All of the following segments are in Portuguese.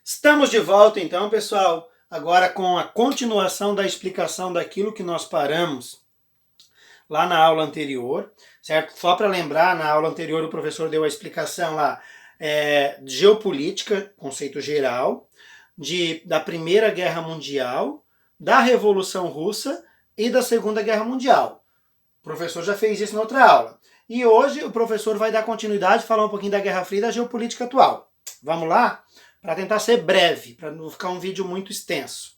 Estamos de volta então, pessoal, agora com a continuação da explicação daquilo que nós paramos lá na aula anterior, certo? Só para lembrar, na aula anterior o professor deu a explicação lá de geopolítica, conceito geral, da Primeira Guerra Mundial, da Revolução Russa e da Segunda Guerra Mundial. O professor já fez isso na outra aula. E hoje o professor vai dar continuidade, falar um pouquinho da Guerra Fria e da geopolítica atual. Vamos lá? Para tentar ser breve, para não ficar um vídeo muito extenso.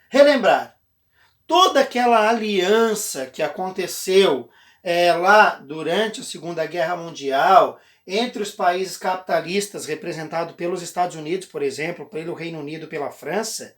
Relembrar, toda aquela aliança que aconteceu lá durante a Segunda Guerra Mundial, entre os países capitalistas, representados pelos Estados Unidos, por exemplo, pelo Reino Unido, pela França,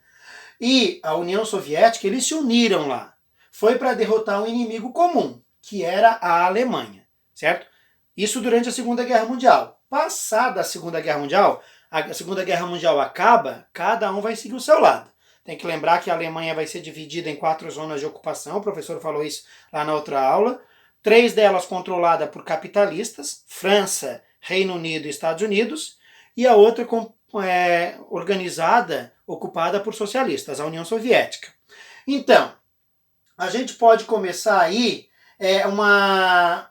e a União Soviética, eles se uniram lá. Foi para derrotar um inimigo comum, que era a Alemanha, certo? Isso durante a Segunda Guerra Mundial. Passada a Segunda Guerra Mundial acaba, cada um vai seguir o seu lado. Tem que lembrar que a Alemanha vai ser dividida em 4 zonas de ocupação, o professor falou isso lá na outra aula. 3 delas controladas por capitalistas, França, Reino Unido e Estados Unidos, e a outra organizada, ocupada por socialistas, a União Soviética. Então, a gente pode começar aí a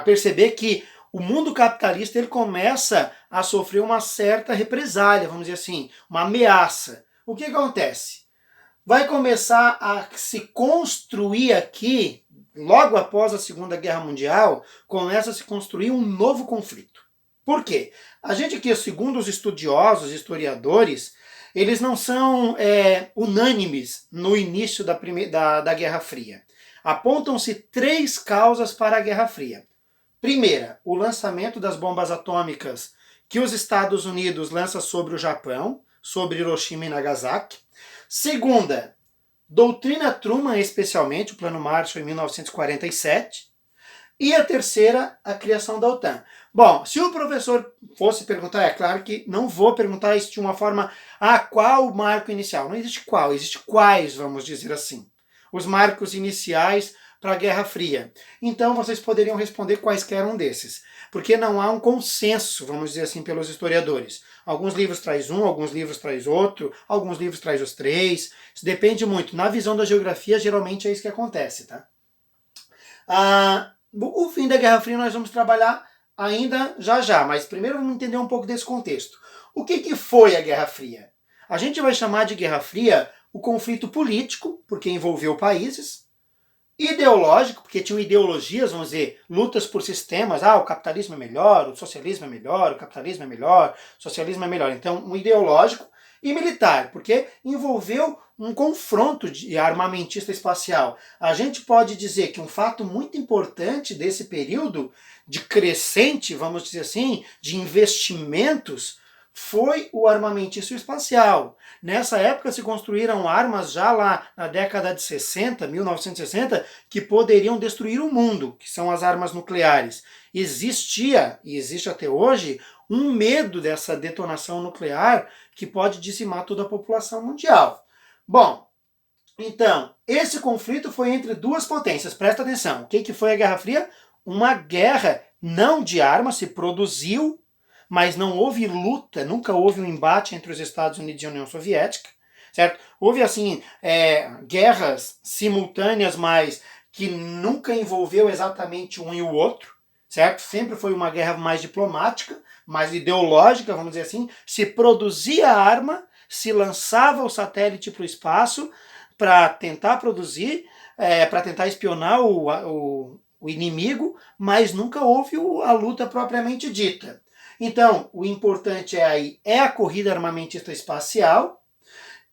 perceber que o mundo capitalista ele começa a sofrer uma certa represália, vamos dizer assim, uma ameaça. O que acontece? Vai começar a se construir aqui, logo após a Segunda Guerra Mundial, começa a se construir um novo conflito. Por quê? A gente aqui, segundo os estudiosos, historiadores, eles não são unânimes no início da Guerra Fria. Apontam-se 3 causas para a Guerra Fria. Primeira, o lançamento das bombas atômicas que os Estados Unidos lançam sobre o Japão, sobre Hiroshima e Nagasaki. Segunda, doutrina Truman, especialmente, o Plano Marshall em 1947. E a terceira, a criação da OTAN. Bom, se o professor fosse perguntar, é claro que não vou perguntar isso de uma forma, qual o marco inicial? Não existe qual, existe quais, vamos dizer assim. Os marcos iniciais para a Guerra Fria. Então vocês poderiam responder quaisquer um desses, porque não há um consenso, vamos dizer assim, pelos historiadores. Alguns livros traz um, alguns livros traz outro, alguns livros traz os 3. Isso depende muito. Na visão da geografia, geralmente é isso que acontece, tá? O fim da Guerra Fria nós vamos trabalhar ainda já, mas primeiro vamos entender um pouco desse contexto. O que foi a Guerra Fria? A gente vai chamar de Guerra Fria o conflito político, porque envolveu países, ideológico, porque tinham ideologias, vamos dizer, lutas por sistemas, o capitalismo é melhor, o socialismo é melhor, o capitalismo é melhor, o socialismo é melhor. Então, um ideológico e militar, porque envolveu um confronto de armamentista espacial. A gente pode dizer que um fato muito importante desse período de crescente, vamos dizer assim, de investimentos, foi o armamentício espacial. Nessa época se construíram armas já lá na década de 60, 1960, que poderiam destruir o mundo, que são as armas nucleares. Existia, e existe até hoje, um medo dessa detonação nuclear que pode dizimar toda a população mundial. Bom, então, esse conflito foi entre 2 potências, presta atenção. O que foi a Guerra Fria? Uma guerra não de armas, se produziu, mas não houve luta, nunca houve um embate entre os Estados Unidos e a União Soviética, certo? Houve, assim, guerras simultâneas, mas que nunca envolveu exatamente um e o outro, certo? Sempre foi uma guerra mais diplomática, mais ideológica, vamos dizer assim. Se produzia a arma, se lançava o satélite para o espaço para tentar produzir, para tentar espionar o inimigo, mas nunca houve a luta propriamente dita. Então, o importante é a corrida armamentista espacial,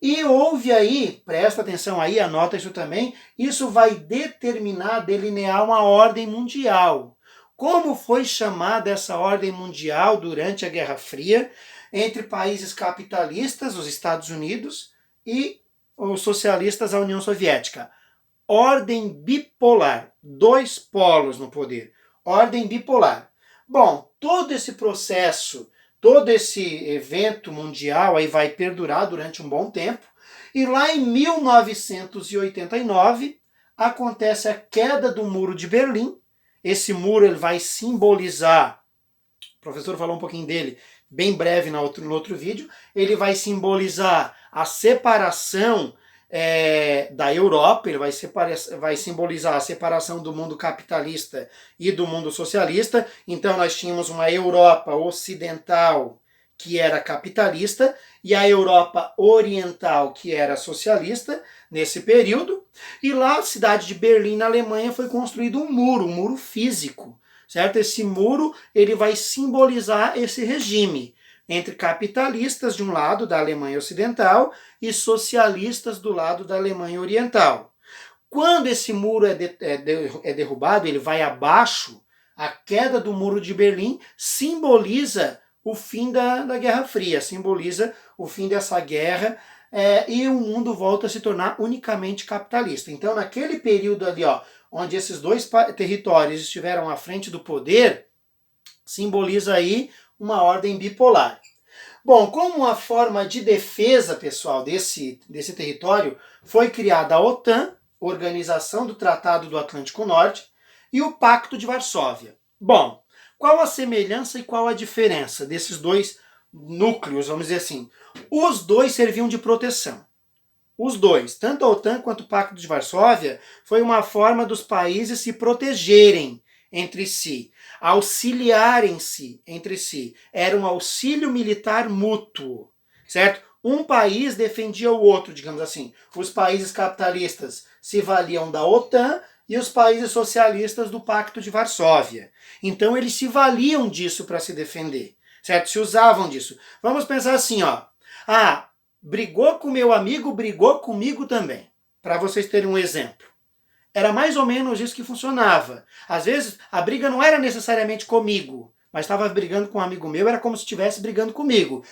e houve aí, presta atenção aí, anota isso também, isso vai determinar, delinear uma ordem mundial. Como foi chamada essa ordem mundial durante a Guerra Fria entre países capitalistas, os Estados Unidos, e os socialistas, a União Soviética? Ordem bipolar, 2 polos no poder, ordem bipolar. Bom, todo esse processo, todo esse evento mundial aí vai perdurar durante um bom tempo, e lá em 1989 acontece a queda do Muro de Berlim. Esse muro ele vai simbolizar, o professor falou um pouquinho dele, bem breve no outro vídeo, ele vai simbolizar a separação da Europa, ele vai simbolizar a separação do mundo capitalista e do mundo socialista. Então nós tínhamos uma Europa ocidental que era capitalista e a Europa oriental que era socialista nesse período. E lá, na cidade de Berlim, na Alemanha, foi construído um muro físico, certo? Esse muro ele vai simbolizar esse regime entre capitalistas de um lado da Alemanha Ocidental e socialistas do lado da Alemanha Oriental. Quando esse muro é derrubado, ele vai abaixo, a queda do muro de Berlim simboliza o fim da Guerra Fria, simboliza o fim dessa guerra e o mundo volta a se tornar unicamente capitalista. Então, naquele período ali, onde esses dois territórios estiveram à frente do poder, simboliza aí uma ordem bipolar. Bom, como uma forma de defesa, pessoal, desse território, foi criada a OTAN, Organização do Tratado do Atlântico Norte, e o Pacto de Varsóvia. Bom, qual a semelhança e qual a diferença desses dois núcleos, vamos dizer assim? Os dois serviam de proteção. Os dois, tanto a OTAN quanto o Pacto de Varsóvia, foi uma forma dos países se protegerem entre si, auxiliarem-se entre si. Era um auxílio militar mútuo, certo? Um país defendia o outro, digamos assim. Os países capitalistas se valiam da OTAN e os países socialistas do Pacto de Varsóvia. Então eles se valiam disso para se defender, certo? Se usavam disso. Vamos pensar assim, brigou com meu amigo, brigou comigo também. Para vocês terem um exemplo. Era mais ou menos isso que funcionava. Às vezes, a briga não era necessariamente comigo, mas estava brigando com um amigo meu, era como se estivesse brigando comigo.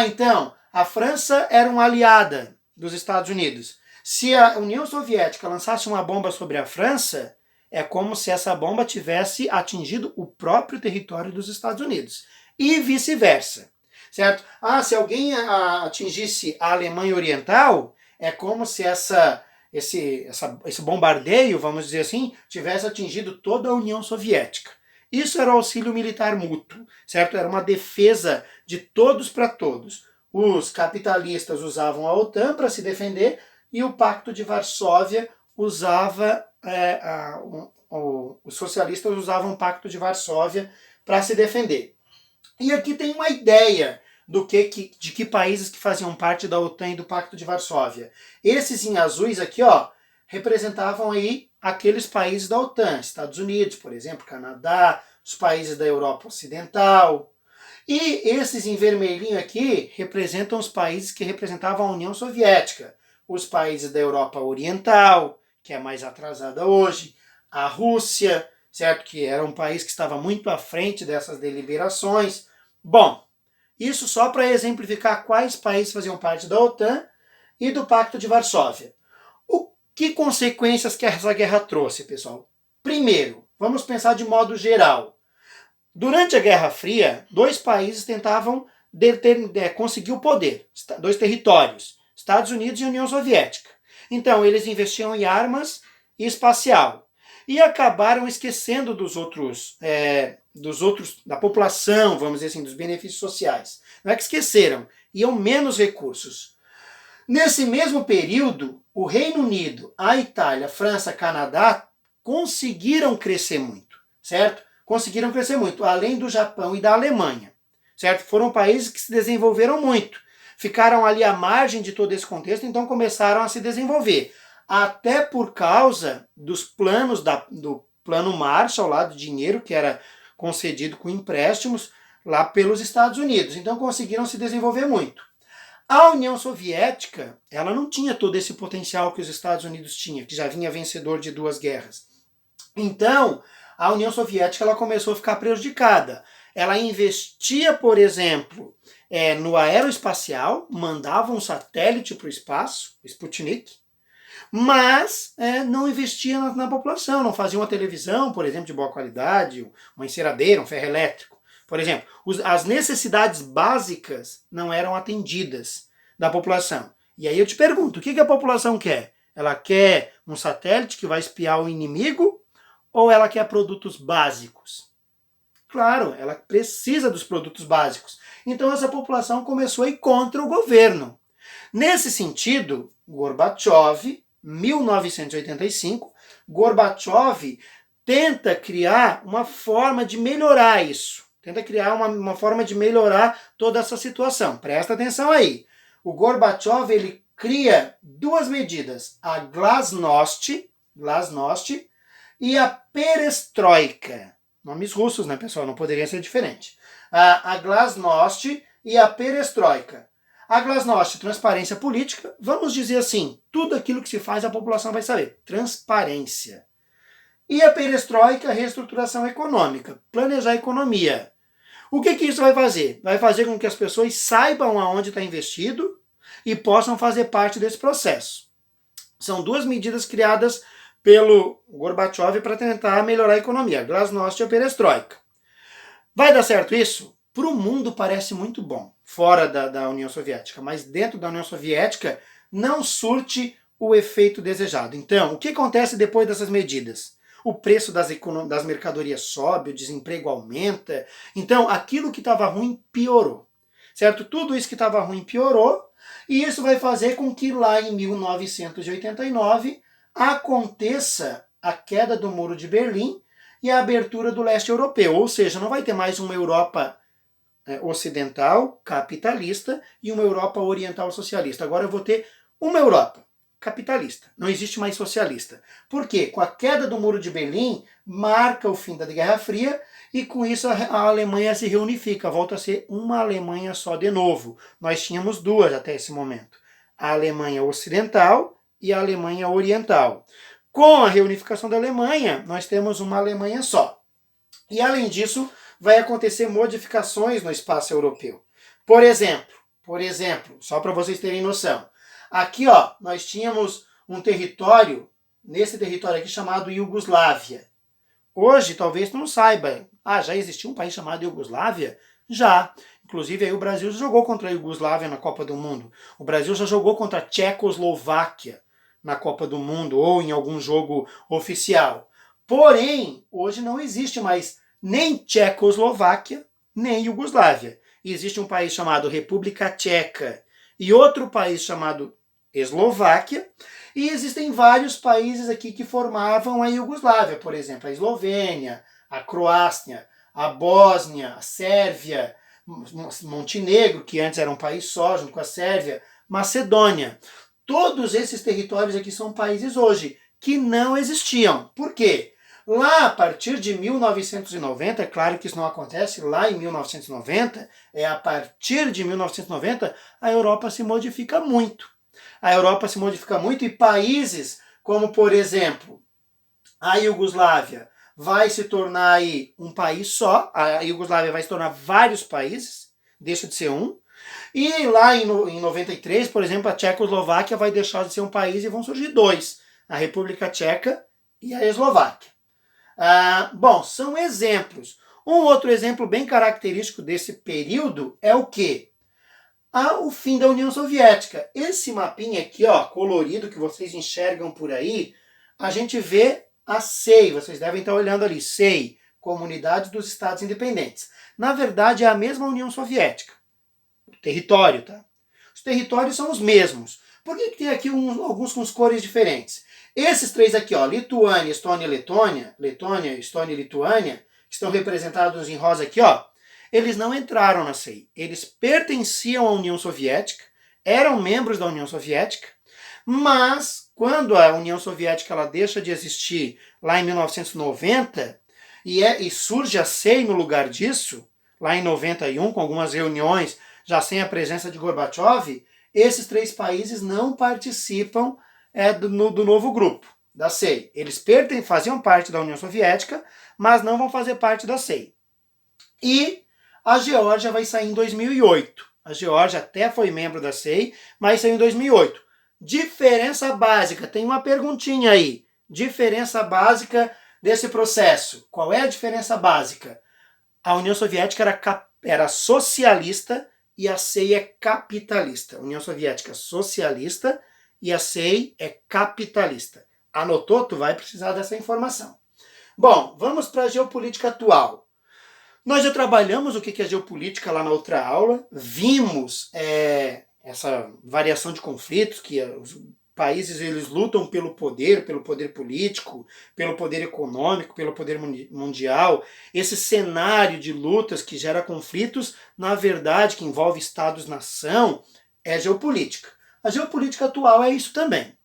Então, a França era uma aliada dos Estados Unidos. Se a União Soviética lançasse uma bomba sobre a França, é como se essa bomba tivesse atingido o próprio território dos Estados Unidos. E vice-versa, certo? Se alguém atingisse a Alemanha Oriental, é como se esse bombardeio, vamos dizer assim, tivesse atingido toda a União Soviética. Isso era o auxílio militar mútuo, certo? Era uma defesa de todos para todos. Os capitalistas usavam a OTAN para se defender e o Pacto de Varsóvia usava, os socialistas usavam o Pacto de Varsóvia para se defender. E aqui tem uma ideia de que países que faziam parte da OTAN e do Pacto de Varsóvia. Esses em azuis aqui, representavam aí aqueles países da OTAN, Estados Unidos, por exemplo, Canadá, os países da Europa Ocidental. E esses em vermelhinho aqui representam os países que representavam a União Soviética, os países da Europa Oriental, que é mais atrasada hoje, a Rússia, certo? Que era um país que estava muito à frente dessas deliberações. Bom, isso só para exemplificar quais países faziam parte da OTAN e do Pacto de Varsóvia. Que consequências que essa guerra trouxe, pessoal? Primeiro, vamos pensar de modo geral. Durante a Guerra Fria, dois países tentavam conseguir o poder, dois territórios, Estados Unidos e União Soviética. Então, eles investiam em armas e espacial. E acabaram esquecendo dos outros, da população, vamos dizer assim, dos benefícios sociais. Não é que esqueceram, iam menos recursos. Nesse mesmo período, o Reino Unido, a Itália, a França, Canadá conseguiram crescer muito, certo? Conseguiram crescer muito, além do Japão e da Alemanha, certo? Foram países que se desenvolveram muito, ficaram ali à margem de todo esse contexto, então começaram a se desenvolver. Até por causa dos planos do Plano Marshall, lá do dinheiro que era concedido com empréstimos lá pelos Estados Unidos. Então conseguiram se desenvolver muito. A União Soviética, ela não tinha todo esse potencial que os Estados Unidos tinham, que já vinha vencedor de 2 guerras. Então, a União Soviética ela começou a ficar prejudicada. Ela investia, por exemplo, no aeroespacial, mandava um satélite para o espaço, o Sputnik, mas não investia na população, não fazia uma televisão, por exemplo, de boa qualidade, uma enceradeira, um ferro elétrico. Por exemplo, as necessidades básicas não eram atendidas da população. E aí eu te pergunto, o que a população quer? Ela quer um satélite que vai espiar o inimigo ou ela quer produtos básicos? Claro, ela precisa dos produtos básicos. Então essa população começou a ir contra o governo. Nesse sentido, Gorbachev, 1985, Gorbachev tenta criar uma forma de melhorar isso. Tenta criar uma forma de melhorar toda essa situação. Presta atenção aí. O Gorbachev, ele cria duas medidas, a Glasnost e a Perestroika. Nomes russos, né, pessoal? Não poderia ser diferente. A Glasnost e a Perestroika. A Glasnost, transparência política. Vamos dizer assim, tudo aquilo que se faz a população vai saber. Transparência. E a Perestroika, reestruturação econômica. Planejar a economia. O que isso vai fazer? Vai fazer com que as pessoas saibam aonde está investido e possam fazer parte desse processo. São duas medidas criadas pelo Gorbachev para tentar melhorar a economia, a Glasnost e a Perestroika. Vai dar certo isso? Para o mundo parece muito bom, fora da União Soviética, mas dentro da União Soviética não surte o efeito desejado. Então, o que acontece depois dessas medidas? O preço das mercadorias sobe, o desemprego aumenta. Então, aquilo que estava ruim piorou. Certo? Tudo isso que estava ruim piorou, e isso vai fazer com que lá em 1989 aconteça a queda do Muro de Berlim e a abertura do leste europeu. Ou seja, não vai ter mais uma Europa ocidental, capitalista, e uma Europa oriental socialista. Agora eu vou ter uma Europa capitalista. Não existe mais socialista. Por quê? Com a queda do Muro de Berlim, marca o fim da Guerra Fria, e com isso a Alemanha se reunifica, volta a ser uma Alemanha só de novo. Nós tínhamos duas até esse momento. A Alemanha Ocidental e a Alemanha Oriental. Com a reunificação da Alemanha, nós temos uma Alemanha só. E além disso, vai acontecer modificações no espaço europeu. Por exemplo, só para vocês terem noção, aqui nós tínhamos um território, nesse território aqui chamado Iugoslávia. Hoje, talvez tu não saiba, já existiu um país chamado Iugoslávia? Já. Inclusive, aí o Brasil já jogou contra a Iugoslávia na Copa do Mundo. O Brasil já jogou contra a Tchecoslováquia na Copa do Mundo ou em algum jogo oficial. Porém, hoje não existe mais nem Tchecoslováquia, nem Iugoslávia. Existe um país chamado República Tcheca e outro país chamado Eslováquia, e existem vários países aqui que formavam a Iugoslávia, por exemplo, a Eslovênia, a Croácia, a Bósnia, a Sérvia, Montenegro, que antes era um país só, junto com a Sérvia, Macedônia. Todos esses territórios aqui são países hoje que não existiam. Por quê? Lá, a partir de 1990, é claro que isso não acontece lá em 1990, a partir de 1990, a Europa se modifica muito. A Europa se modifica muito e países como, por exemplo, a Iugoslávia vai se tornar aí um país só, a Iugoslávia vai se tornar vários países, deixa de ser um, e lá em 93, por exemplo, a Tchecoslováquia vai deixar de ser um país e vão surgir dois, a República Tcheca e a Eslováquia. Bom, são exemplos. Um outro exemplo bem característico desse período é o quê? O fim da União Soviética. Esse mapinha aqui, colorido, que vocês enxergam por aí, a gente vê a SEI, vocês devem estar olhando ali, SEI, Comunidade dos Estados Independentes. Na verdade, é a mesma União Soviética. O território, tá? Os territórios são os mesmos. Por que tem aqui alguns com cores diferentes? Esses três aqui, Lituânia, Estônia e Letônia, Estônia e Lituânia, que estão representados em rosa aqui, eles não entraram na SEI. Eles pertenciam à União Soviética, eram membros da União Soviética, mas quando a União Soviética ela deixa de existir lá em 1990 e surge a SEI no lugar disso, lá em 91, com algumas reuniões já sem a presença de Gorbachev, esses três países não participam do novo grupo, da SEI. Eles faziam parte da União Soviética, mas não vão fazer parte da SEI. E a Geórgia vai sair em 2008. A Geórgia até foi membro da SEI, mas saiu em 2008. Diferença básica, tem uma perguntinha aí. Diferença básica desse processo. Qual é a diferença básica? A União Soviética era socialista e a SEI é capitalista. A União Soviética socialista e a SEI é capitalista. Anotou? Tu vai precisar dessa informação. Bom, vamos para a geopolítica atual. Nós já trabalhamos o que é geopolítica lá na outra aula, vimos essa variação de conflitos, que os países eles lutam pelo poder político, pelo poder econômico, pelo poder mundial. Esse cenário de lutas que gera conflitos, na verdade, que envolve estados-nação, é geopolítica. A geopolítica atual é isso também.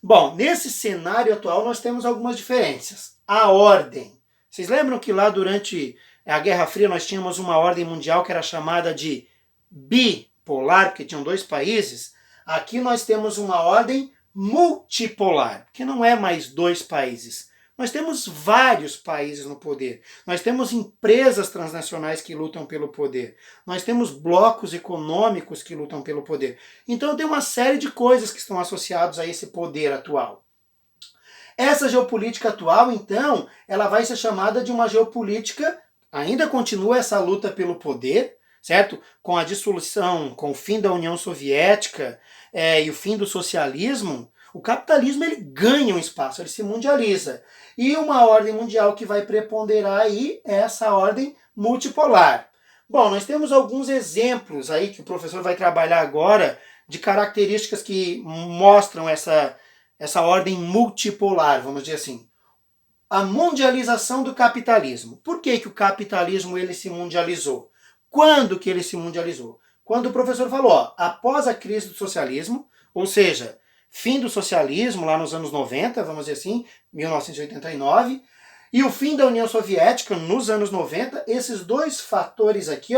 Bom, nesse cenário atual nós temos algumas diferenças. A ordem. Vocês lembram que lá durante a Guerra Fria nós tínhamos uma ordem mundial que era chamada de bipolar, porque tinham dois países? Aqui nós temos uma ordem multipolar, que não é mais dois países. Nós temos vários países no poder. Nós temos empresas transnacionais que lutam pelo poder. Nós temos blocos econômicos que lutam pelo poder. Então tem uma série de coisas que estão associadas a esse poder atual. Essa geopolítica atual, então, ela vai ser chamada de uma geopolítica, ainda continua essa luta pelo poder, certo? Com a dissolução, com o fim da União Soviética e o fim do socialismo, o capitalismo ele ganha um espaço, ele se mundializa. E uma ordem mundial que vai preponderar aí é essa ordem multipolar. Bom, nós temos alguns exemplos aí que o professor vai trabalhar agora de características que mostram essa ordem multipolar, vamos dizer assim. A mundialização do capitalismo. Por que o capitalismo ele se mundializou? Quando que ele se mundializou? Quando o professor falou, após a crise do socialismo, ou seja, fim do socialismo lá nos anos 90, vamos dizer assim, 1989, e o fim da União Soviética nos anos 90, esses dois fatores aqui,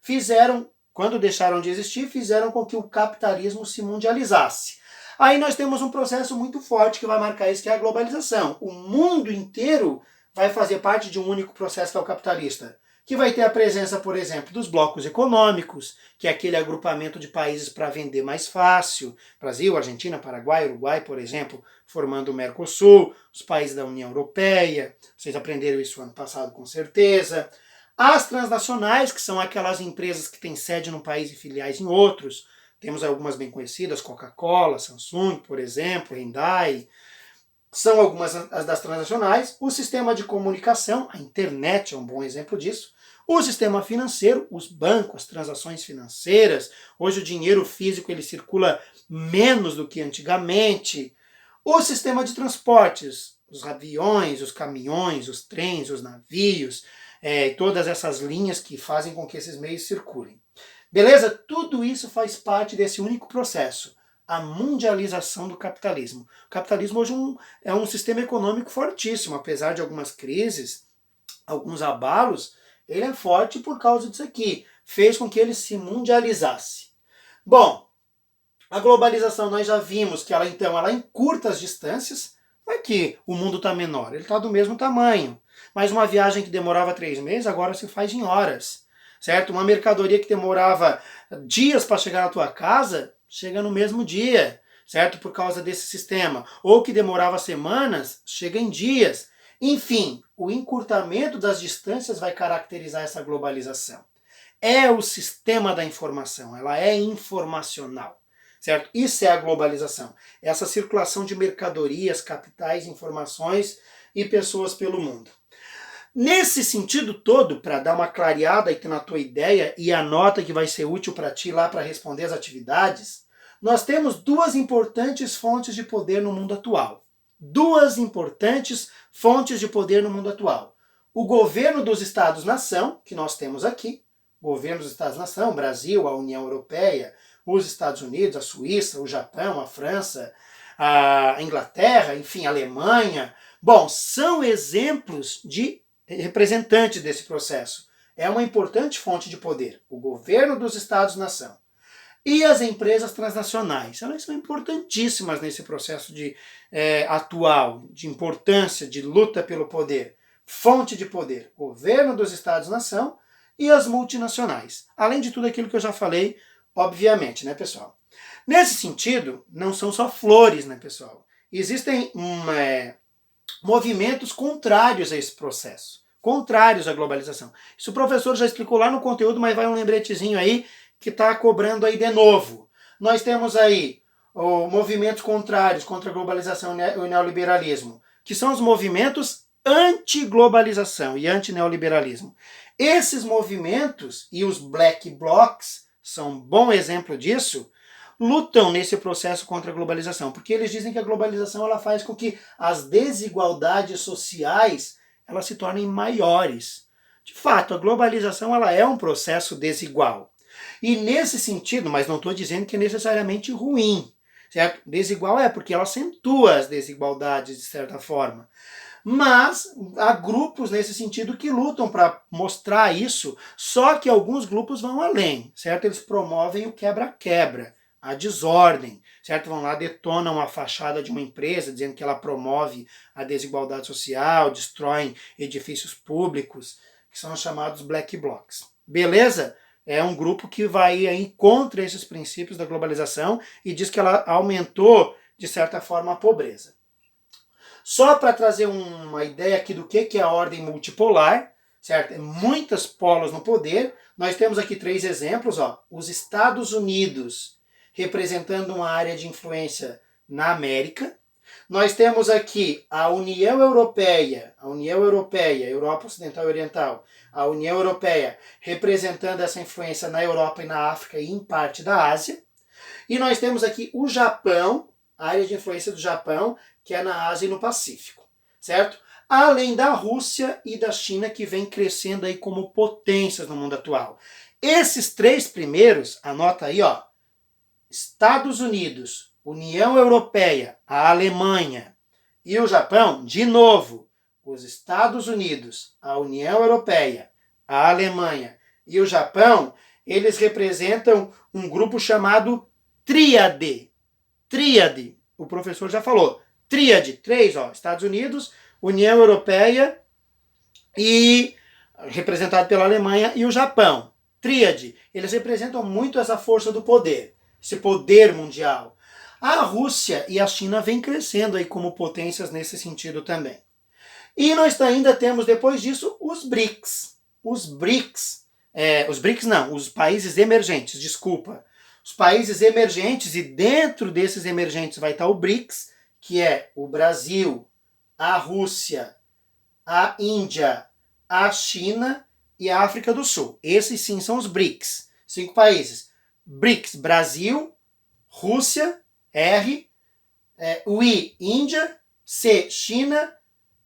fizeram, quando deixaram de existir, fizeram com que o capitalismo se mundializasse. Aí nós temos um processo muito forte que vai marcar isso, que é a globalização. O mundo inteiro vai fazer parte de um único processo que é o capitalista, que vai ter a presença, por exemplo, dos blocos econômicos, que é aquele agrupamento de países para vender mais fácil, Brasil, Argentina, Paraguai, Uruguai, por exemplo, formando o Mercosul, os países da União Europeia, vocês aprenderam isso ano passado com certeza. As transnacionais, que são aquelas empresas que têm sede num país e filiais em outros, temos algumas bem conhecidas, Coca-Cola, Samsung, por exemplo, Hyundai, são algumas das transnacionais. O sistema de comunicação, a internet é um bom exemplo disso. O sistema financeiro, os bancos, as transações financeiras. Hoje o dinheiro físico ele circula menos do que antigamente. O sistema de transportes, os aviões, os caminhões, os trens, os navios, todas essas linhas que fazem com que esses meios circulem. Beleza? Tudo isso faz parte desse único processo, a mundialização do capitalismo. O capitalismo hoje é um sistema econômico fortíssimo, apesar de algumas crises, alguns abalos, ele é forte por causa disso aqui. Fez com que ele se mundializasse. Bom, a globalização nós já vimos que ela encurta as distâncias. Não é que o mundo está menor, ele está do mesmo tamanho. Mas uma viagem que demorava 3 meses, agora se faz em horas. Certo? Uma mercadoria que demorava dias para chegar na tua casa, chega no mesmo dia, certo? Por causa desse sistema. Ou que demorava semanas, chega em dias. Enfim, o encurtamento das distâncias vai caracterizar essa globalização. É o sistema da informação, ela é informacional, certo? Isso é a globalização. Essa circulação de mercadorias, capitais, informações e pessoas pelo mundo. Nesse sentido todo, para dar uma clareada aí na tua ideia e a nota que vai ser útil para ti lá para responder as atividades, nós temos duas importantes fontes de poder no mundo atual. Duas importantes fontes de poder no mundo atual. O governo dos Estados-nação, que nós temos aqui, governo dos Estados-nação, Brasil, a União Europeia, os Estados Unidos, a Suíça, o Japão, a França, a Inglaterra, enfim, a Alemanha. Bom, são exemplos de representantes desse processo. É uma importante fonte de poder. O governo dos Estados-nação. E as empresas transnacionais. Elas são importantíssimas nesse processo atual, de importância, de luta pelo poder. Fonte de poder. Governo dos Estados-nação e as multinacionais. Além de tudo aquilo que eu já falei, obviamente, né, pessoal? Nesse sentido, não são só flores, né, pessoal? Existem movimentos contrários a esse processo, contrários à globalização. Isso o professor já explicou lá no conteúdo, mas vai um lembretezinho aí que está cobrando aí de novo. Nós temos aí movimentos contrários contra a globalização e o neoliberalismo, que são os movimentos anti-globalização e anti-neoliberalismo. Esses movimentos e os black blocs são um bom exemplo disso, lutam nesse processo contra a globalização, porque eles dizem que a globalização ela faz com que as desigualdades sociais elas se tornem maiores. De fato, a globalização ela é um processo desigual. E nesse sentido, mas não estou dizendo que é necessariamente ruim, certo? Desigual é porque ela acentua as desigualdades de certa forma. Mas há grupos nesse sentido que lutam para mostrar isso, só que alguns grupos vão além, certo? Eles promovem o quebra-quebra, a desordem, certo? Vão lá, detonam a fachada de uma empresa, dizendo que ela promove a desigualdade social, destroem edifícios públicos, que são os chamados black blocs. Beleza? É um grupo que vai aí contra esses princípios da globalização e diz que ela aumentou, de certa forma, a pobreza. Só para trazer uma ideia aqui do que é a ordem multipolar, certo? Muitos polos no poder. Nós temos aqui 3 exemplos, ó. Os Estados Unidos representando uma área de influência na América. Nós temos aqui a União Europeia, Europa Ocidental e Oriental, a União Europeia representando essa influência na Europa e na África e em parte da Ásia. E nós temos aqui o Japão, a área de influência do Japão, que é na Ásia e no Pacífico, certo? Além da Rússia e da China, que vem crescendo aí como potências no mundo atual. Esses 3 primeiros, anota aí, ó, Estados Unidos, União Europeia, a Alemanha e o Japão, de novo, os Estados Unidos, a União Europeia, a Alemanha e o Japão, eles representam um grupo chamado Tríade. Tríade, o professor já falou. Tríade, 3, ó, Estados Unidos, União Europeia e representado pela Alemanha e o Japão. Tríade, eles representam muito essa força do poder, esse poder mundial. A Rússia e a China vêm crescendo aí como potências nesse sentido também. E nós ainda temos, depois disso, os BRICS. Os países emergentes, desculpa. Os países emergentes, e dentro desses emergentes vai estar o BRICS, que é o Brasil, a Rússia, a Índia, a China e a África do Sul. Esses sim são os BRICS. 5 países. BRICS, Brasil, Rússia, R, o I, Índia, C, China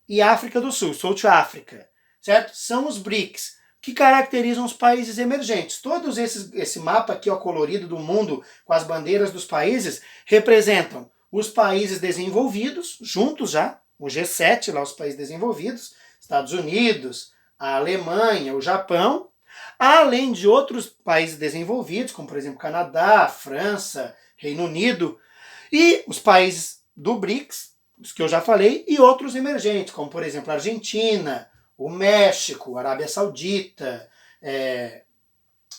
e África do Sul, South África, certo? São os BRICS, que caracterizam os países emergentes. Todos esse mapa aqui, ó, colorido do mundo, com as bandeiras dos países, representam os países desenvolvidos, juntos já, o G7, lá os países desenvolvidos, Estados Unidos, a Alemanha, o Japão, além de outros países desenvolvidos, como por exemplo Canadá, França, Reino Unido, e os países do BRICS, os que eu já falei, e outros emergentes, como por exemplo a Argentina, o México, a Arábia Saudita,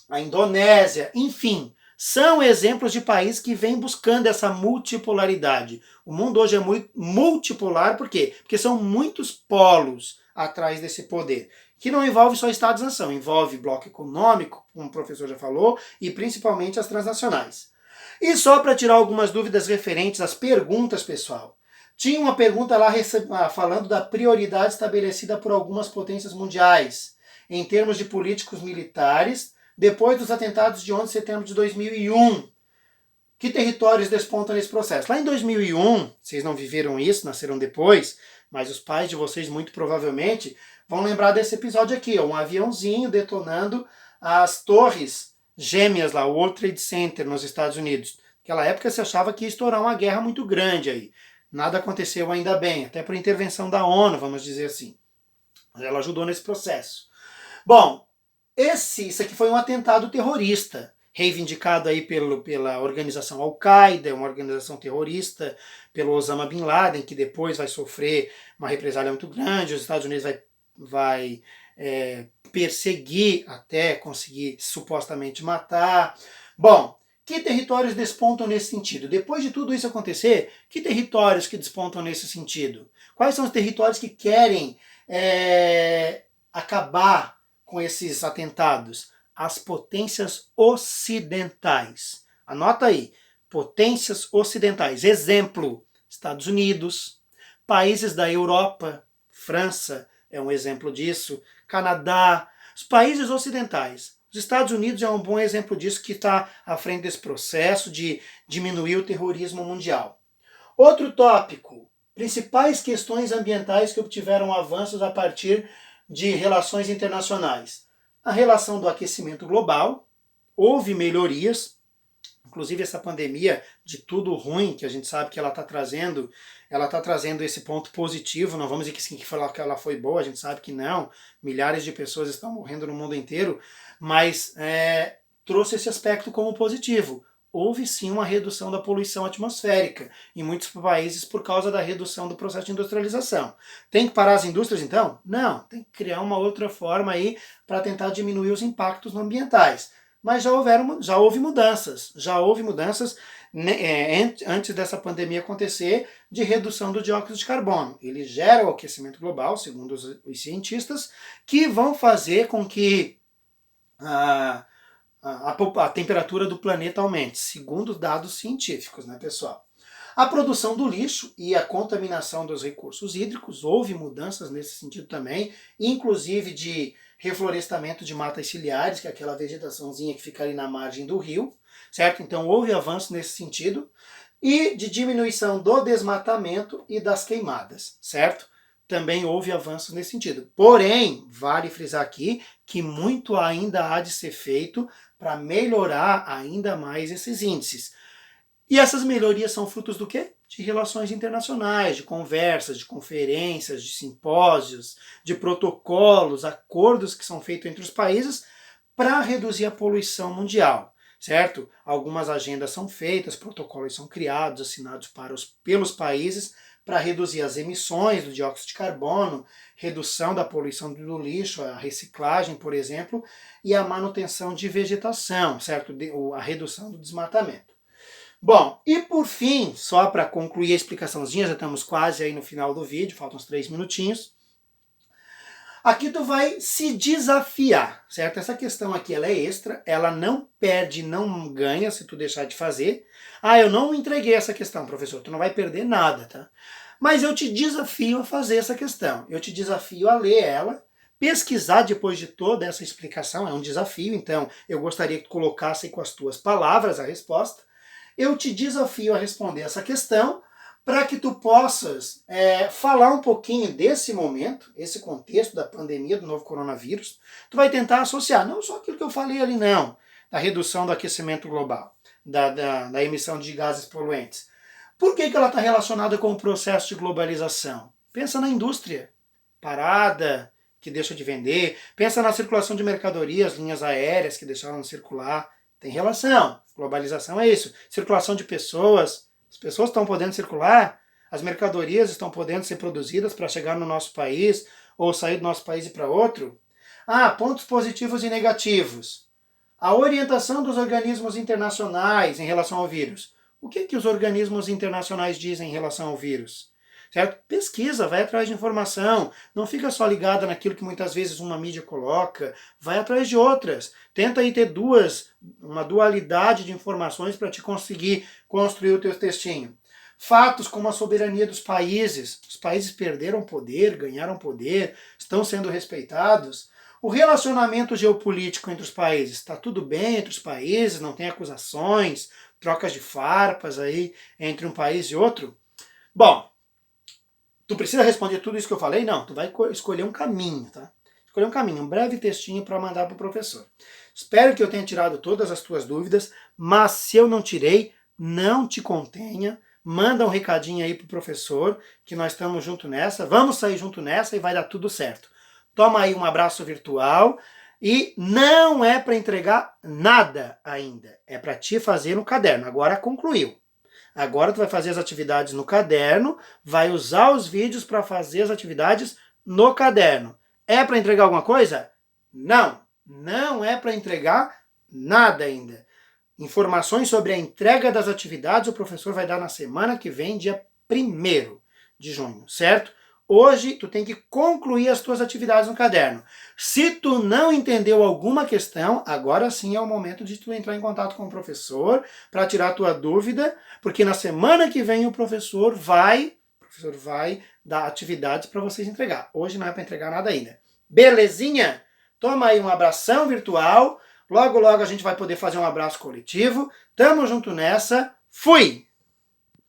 a Indonésia, enfim, são exemplos de países que vêm buscando essa multipolaridade. O mundo hoje é muito multipolar, por quê? Porque são muitos polos atrás desse poder, que não envolve só Estados-nação, envolve bloco econômico, como o professor já falou, e principalmente as transnacionais. E só para tirar algumas dúvidas referentes às perguntas, pessoal, tinha uma pergunta lá falando da prioridade estabelecida por algumas potências mundiais, em termos de políticos militares, depois dos atentados de 11 de setembro de 2001. Que territórios despontam nesse processo? Lá em 2001, vocês não viveram isso, nasceram depois, mas os pais de vocês muito provavelmente vão lembrar desse episódio aqui, ó, um aviãozinho detonando as torres gêmeas lá, o World Trade Center nos Estados Unidos. Naquela época se achava que ia estourar uma guerra muito grande aí. Nada aconteceu ainda bem, até por intervenção da ONU, vamos dizer assim. Ela ajudou nesse processo. Bom, isso aqui foi um atentado terrorista, reivindicado aí pela organização Al-Qaeda, uma organização terrorista, pelo Osama Bin Laden, que depois vai sofrer uma represália muito grande, os Estados Unidos vai perseguir até conseguir supostamente matar. Bom, que territórios despontam nesse sentido? Depois de tudo isso acontecer, que territórios que despontam nesse sentido? Quais são os territórios que querem acabar com esses atentados? As potências ocidentais. Anota aí, potências ocidentais. Exemplo, Estados Unidos, países da Europa, França é um exemplo disso, Canadá. Os países ocidentais. Os Estados Unidos é um bom exemplo disso, que está à frente desse processo de diminuir o terrorismo mundial. Outro tópico, principais questões ambientais que obtiveram avanços a partir de relações internacionais. A relação do aquecimento global, houve melhorias, inclusive essa pandemia de tudo ruim que a gente sabe que ela está trazendo esse ponto positivo, não vamos dizer que sim, que ela foi boa, a gente sabe que não, milhares de pessoas estão morrendo no mundo inteiro, mas trouxe esse aspecto como positivo. Houve sim uma redução da poluição atmosférica em muitos países por causa da redução do processo de industrialização. Tem que parar as indústrias então? Não, tem que criar uma outra forma aí para tentar diminuir os impactos ambientais. Mas já houve mudanças antes dessa pandemia acontecer, de redução do dióxido de carbono. Ele gera o aquecimento global, segundo os cientistas, que vão fazer com que a temperatura do planeta aumente, segundo dados científicos, né, pessoal? A produção do lixo e a contaminação dos recursos hídricos, houve mudanças nesse sentido também, inclusive de reflorestamento de matas ciliares, que é aquela vegetaçãozinha que fica ali na margem do rio, certo? Então houve avanço nesse sentido, e de diminuição do desmatamento e das queimadas, certo? Também houve avanço nesse sentido. Porém, vale frisar aqui que muito ainda há de ser feito para melhorar ainda mais esses índices. E essas melhorias são frutos do quê? De relações internacionais, de conversas, de conferências, de simpósios, de protocolos, acordos que são feitos entre os países para reduzir a poluição mundial, certo? Algumas agendas são feitas, protocolos são criados, assinados pelos países para reduzir as emissões do dióxido de carbono, redução da poluição do lixo, a reciclagem, por exemplo, e a manutenção de vegetação, certo? A redução do desmatamento. Bom, e por fim, só para concluir a explicaçãozinha, já estamos quase aí no final do vídeo, faltam uns 3 minutinhos. Aqui tu vai se desafiar, certo? Essa questão aqui ela é extra, ela não perde, não ganha se tu deixar de fazer. Ah, eu não entreguei essa questão, professor, tu não vai perder nada, tá? Mas eu te desafio a fazer essa questão, eu te desafio a ler ela, pesquisar depois de toda essa explicação, é um desafio, então eu gostaria que tu colocasse com as tuas palavras a resposta. Eu te desafio a responder essa questão para que tu possas falar um pouquinho desse momento, esse contexto da pandemia do novo coronavírus. Tu vai tentar associar, não só aquilo que eu falei ali não, da redução do aquecimento global, da emissão de gases poluentes. Por que ela está relacionada com o processo de globalização? Pensa na indústria parada, que deixa de vender. Pensa na circulação de mercadorias, linhas aéreas que deixaram de circular. Tem relação. Globalização é isso. Circulação de pessoas. As pessoas estão podendo circular, as mercadorias estão podendo ser produzidas para chegar no nosso país ou sair do nosso país e para outro. Pontos positivos e negativos. A orientação dos organismos internacionais em relação ao vírus. O que os organismos internacionais dizem em relação ao vírus? Certo? Pesquisa, vai atrás de informação, não fica só ligada naquilo que muitas vezes uma mídia coloca, vai atrás de outras. Tenta aí ter uma dualidade de informações para te conseguir construir o teu textinho. Fatos como a soberania dos países, os países perderam poder, ganharam poder, estão sendo respeitados. O relacionamento geopolítico entre os países, está tudo bem entre os países, não tem acusações, trocas de farpas aí entre um país e outro. Bom, tu precisa responder tudo isso que eu falei? Não, tu vai escolher um caminho, tá? Escolher um caminho, um breve textinho para mandar para o professor. Espero que eu tenha tirado todas as tuas dúvidas, mas se eu não tirei, não te contenha, manda um recadinho aí pro professor, que nós estamos junto nessa, vamos sair junto nessa e vai dar tudo certo. Toma aí um abraço virtual e não é para entregar nada ainda, é para te fazer no caderno, agora concluiu. Agora tu vai fazer as atividades no caderno, vai usar os vídeos para fazer as atividades no caderno. É para entregar alguma coisa? Não, não é para entregar nada ainda. Informações sobre a entrega das atividades o professor vai dar na semana que vem, dia 1º de junho, certo? Hoje tu tem que concluir as tuas atividades no caderno. Se tu não entendeu alguma questão, agora sim é o momento de tu entrar em contato com o professor para tirar a tua dúvida, porque na semana que vem o professor vai dar atividades para vocês entregar. Hoje não é para entregar nada ainda. Belezinha? Toma aí um abração virtual. Logo, logo a gente vai poder fazer um abraço coletivo. Tamo junto nessa. Fui!